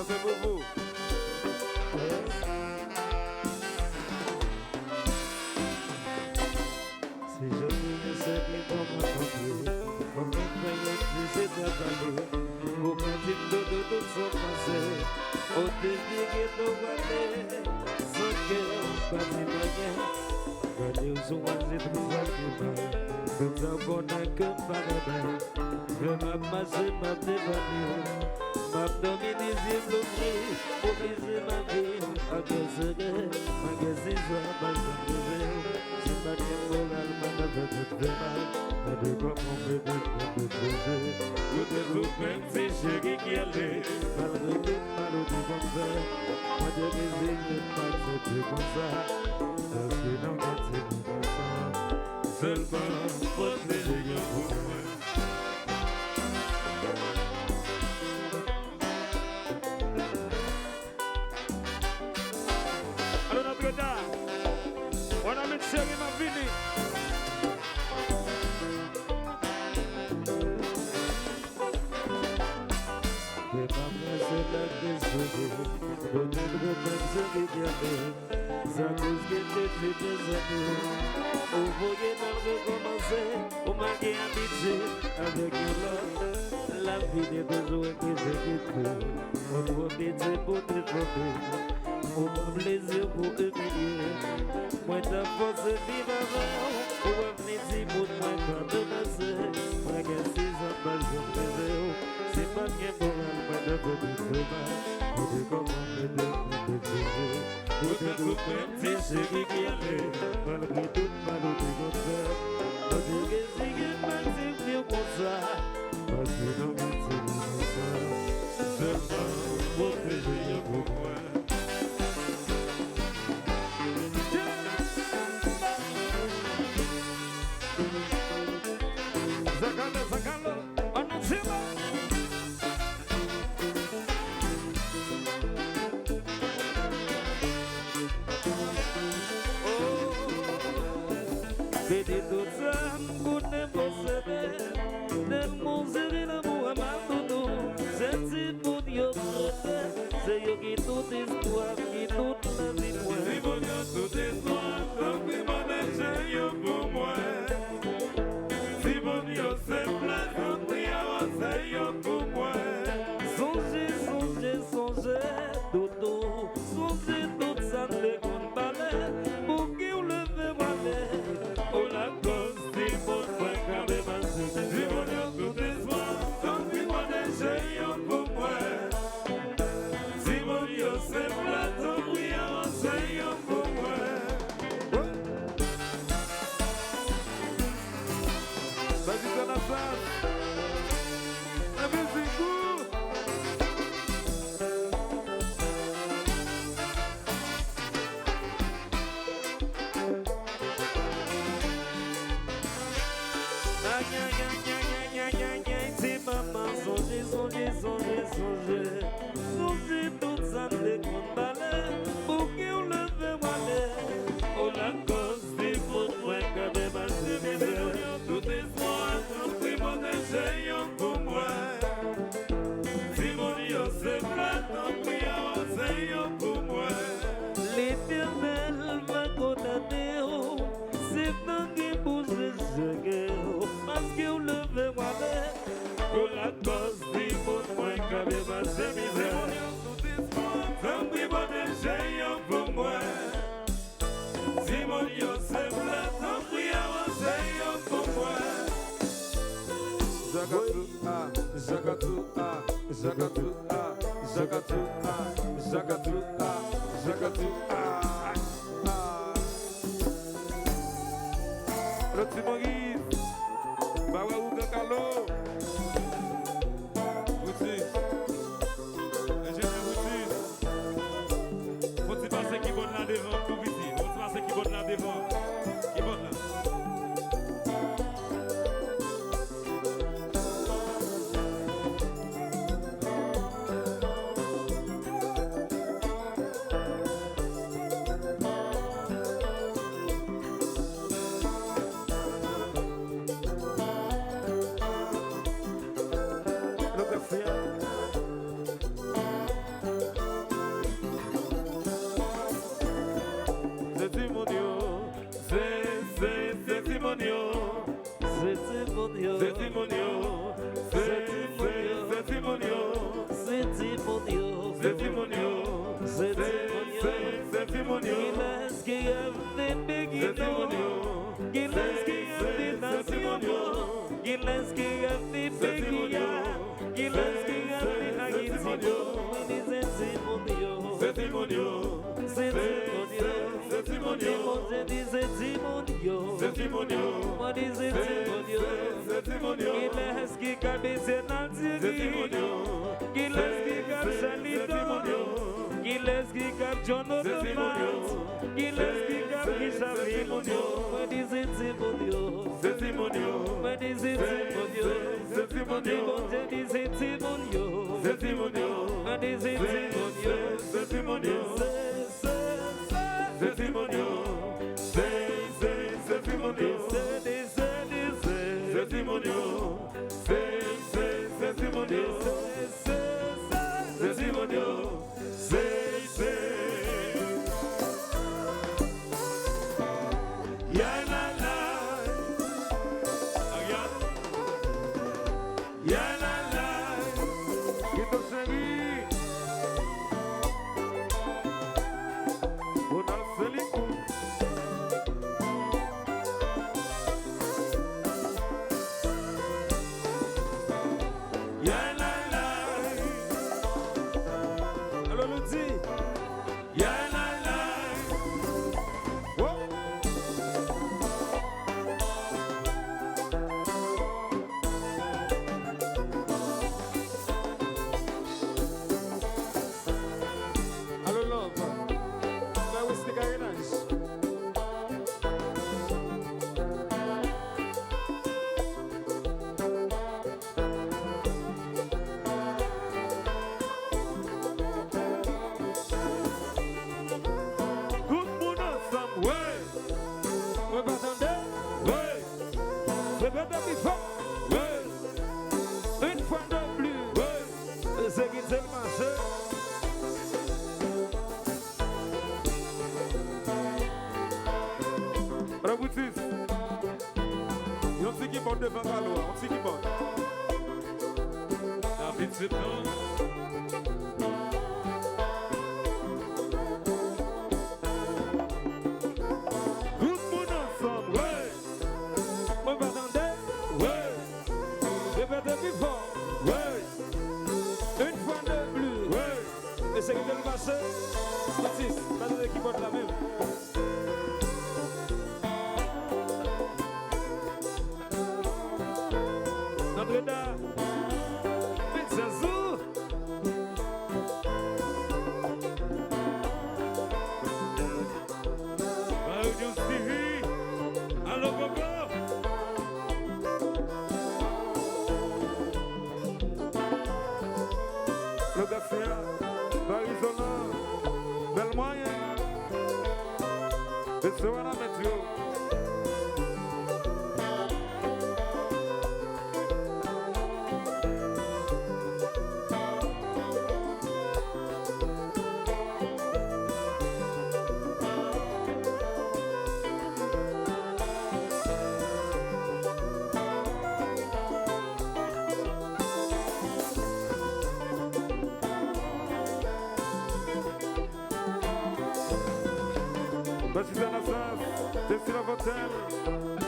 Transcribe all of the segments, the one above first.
c'est pour vous. Si je ne sais plus comment compter, comment faire c'est travailler. Au petit de tout son passé, au début que nous voyons, sans que pas si moyen. Quand nous sommes c'est trop facile, tout ça qu'on a que paradis. Je m'amasse, m'a dévalué, m'a dominé, j'ai bloqué, obligé ma vie, à gueuler, ma gueule, ma gueule. Pas de moral, pas de mal, pas de comment me détruire. Vous êtes tout même si chérie qui allait, malgré tout malheureux comme ça. Moi je résigne pas que c'était comme ça, parce que dans ma tête comme ça, seulement protéger pour moi. Alors notre gars, on a mis chérie ma vie. C'est la question, peut-être même ce qui vient ça cause que depuis des années, vous voyez mal recommencer, vous m'avez habitué avec l'autre, la vie n'est toujours qui s'équipe, on doit péter pour te tromper, on prend plaisir pour humilier, moi ta force vive avant, pour revenir si pour moi quand de passer, moi qui suis en bas de c'est pas bien pour moi de vous mal, pour te commander de te vous êtes tout même si chérie qui allait, malgré tout malheureux comme ça. Moi je dis que si je m'active mieux comme ça, parce que dans mon c'est seulement protéger pour moi. Zakalo, on a tiré. Vedi tout ça, pour ne pas se de mon zéro l'amour à ma doudou, c'est pour Dieu, c'est yo qui tout espoir, qui toute la vie moi. Si vous avez tout espoir, donc oui, mon échec, yo pour moi. Si vous avez simple, donc oui, c'est yo pour moi. Songez, songez, songez, doudou, songez tout ça, les grandes balais, pour qui on le fait valer. Oh la cause, si bon, ouais, quand même, Si vous avez tout espoir, donc oui, mon échec, yo pour moi. Si vous avez simple, donc oui, c'est yo pour moi. vas-y, ça la femme, La musique court. c'est maman, songez, songez, songez, songez, songez tout ça, les grandes balais, pour qui on le fait valer. Oh la cause, c'est pour moi, quand même, c'est misère. Tout espoir, donc oui, mon échec, yo pour moi. Si mon Dieu c'est plat, donc oui, c'est yo pour moi. L'éternel va condamner, oh, c'est tant qu'il bouge ce guerre, parce qu'on le fait valer. Oh la cause, c'est pour moi, quand même, c'est misère.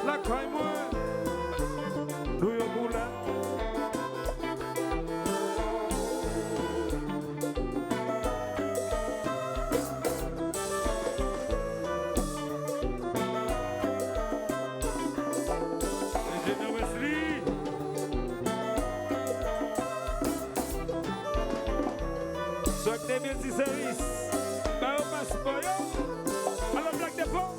La caille moi, nous y roulons. Ingénieur Wesley. Chaque 2010 service, bah on passe pas yo, alors Black Depot.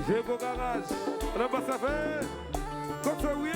J'ai beau garage. On a pas ça fait. Comme ça, oui.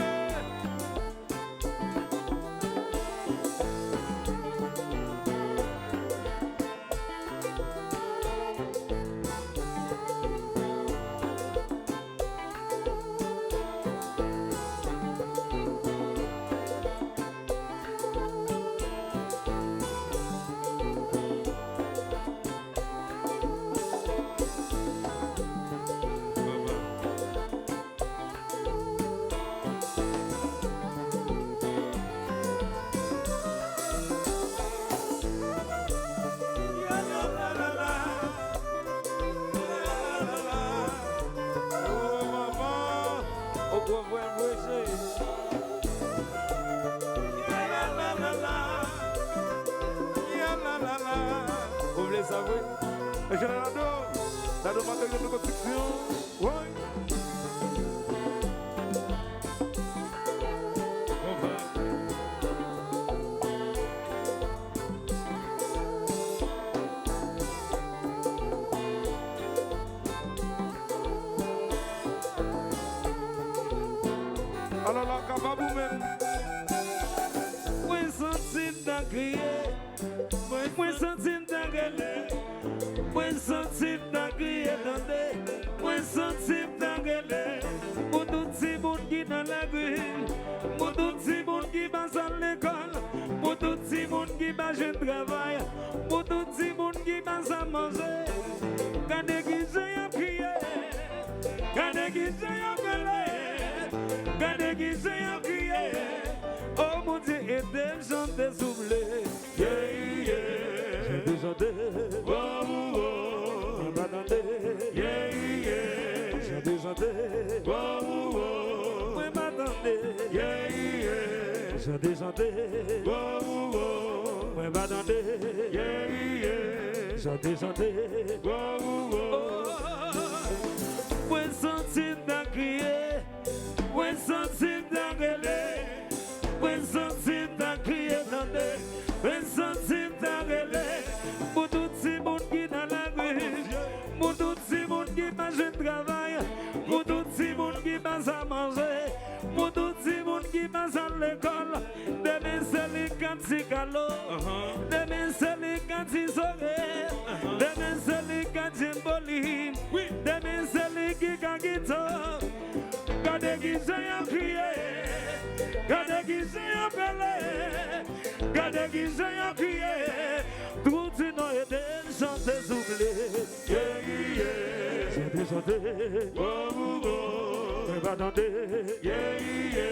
Dans le matériel de construction, oui. Alors là, capable même. Moi senti d'en crier, moi senti d'en gueuler, moi senti d'en crier, attendez, moi senti d'en gueuler. Pour tout ces monde qui dans la rue, pour tout ces monde qui passe à l'école, pour tout ces monde qui passe au travail, pour tout ces monde qui passe à manger. Quand qui j'ai crié, quand qui j'ai gueulé, quand qui j'ai crié. Oh mon Dieu, et des gens désoublés. Yeah, yeah. J'ai des gens désoublés. Oh, oh, oh. Yeah, yeah. J'ai des gens désoublés. Oh, oh, oh. Oui, m'attendez. Yeah, yeah. J'ai des gens désoublés. Oh, oh, oh. Oui, m'attendez. Yeah, yeah. J'ai des gens désoublés. Oh, oh, oh. Oui, sentir d'en crier. Oui, sentir d'en gueuler. When something that create when something that relève, pour tout ces monde qui dans la rue, pour tout ces monde qui passe au travail, pour tout ces monde qui passe à manger, pour tout ces monde qui passe à l'école, demain c'est les cantiques calo, demain c'est les cantiques oreilles, demain c'est les cantiques boli, demain c'est les kikakito, quand qui j'ai crié. Gade qui j'ai appelé, gade qui j'ai crié, tout le monde est des gens désoublés. Yeah, yeah. J'ai des gens désoublés. Oh, oh, oh. Mais attendez. Yeah, yeah.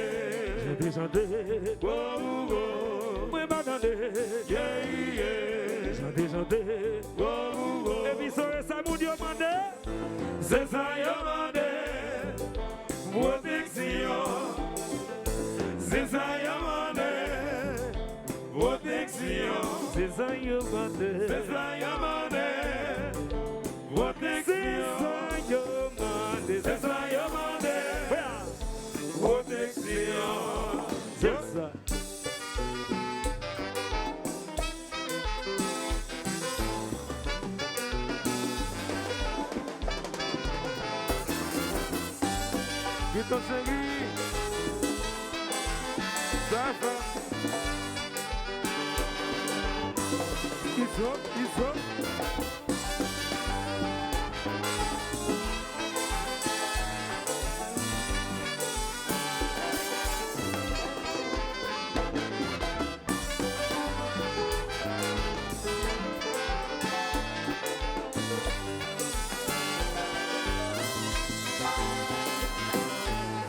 J'ai des gens désoublés. Oh, oh, oh. Mais attendez. Yeah, yeah. J'ai des gens désoublés. Oh, oh, oh. Et puis ça vous dit c'est ça y'a demandé. Protection. C'est ça y'a demandé, protection. C'est ça y'a demandé, c'est ça y'a demandé, protection. C'est ça y'a demandé, protection. C'est ça. Qui t'en chérit? It's up.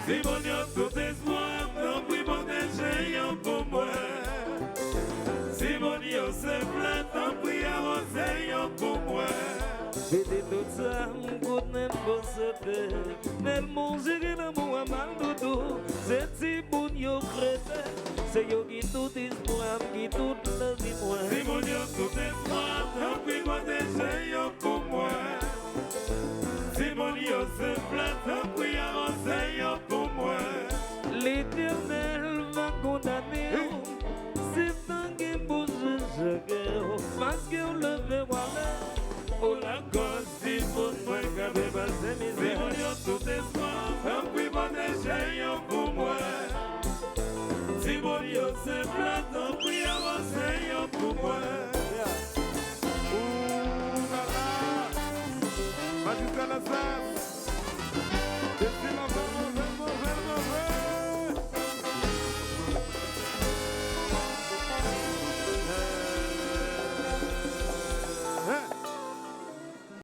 Si mon Dieu tout espoir, non puis protéger pour moi. Si mon Dieu se plaît, tant pis avancez pour moi. Vede tout ça, m'gout n'en possède. N'el manger l'amour à mal doudou. C'est si bon yo crête. C'est yo qui tout espoir, qui tout la vie moi. Si mon Dieu tout espoir, tant pis protéger pour moi. Si mon Dieu se plaît, tant pis avancez pour moi. L'Éternel va condamner. C'est tant que vous jugez, parce que vous le verrez. Oh la cause, si vous ne pouvez pas passer mes grâce.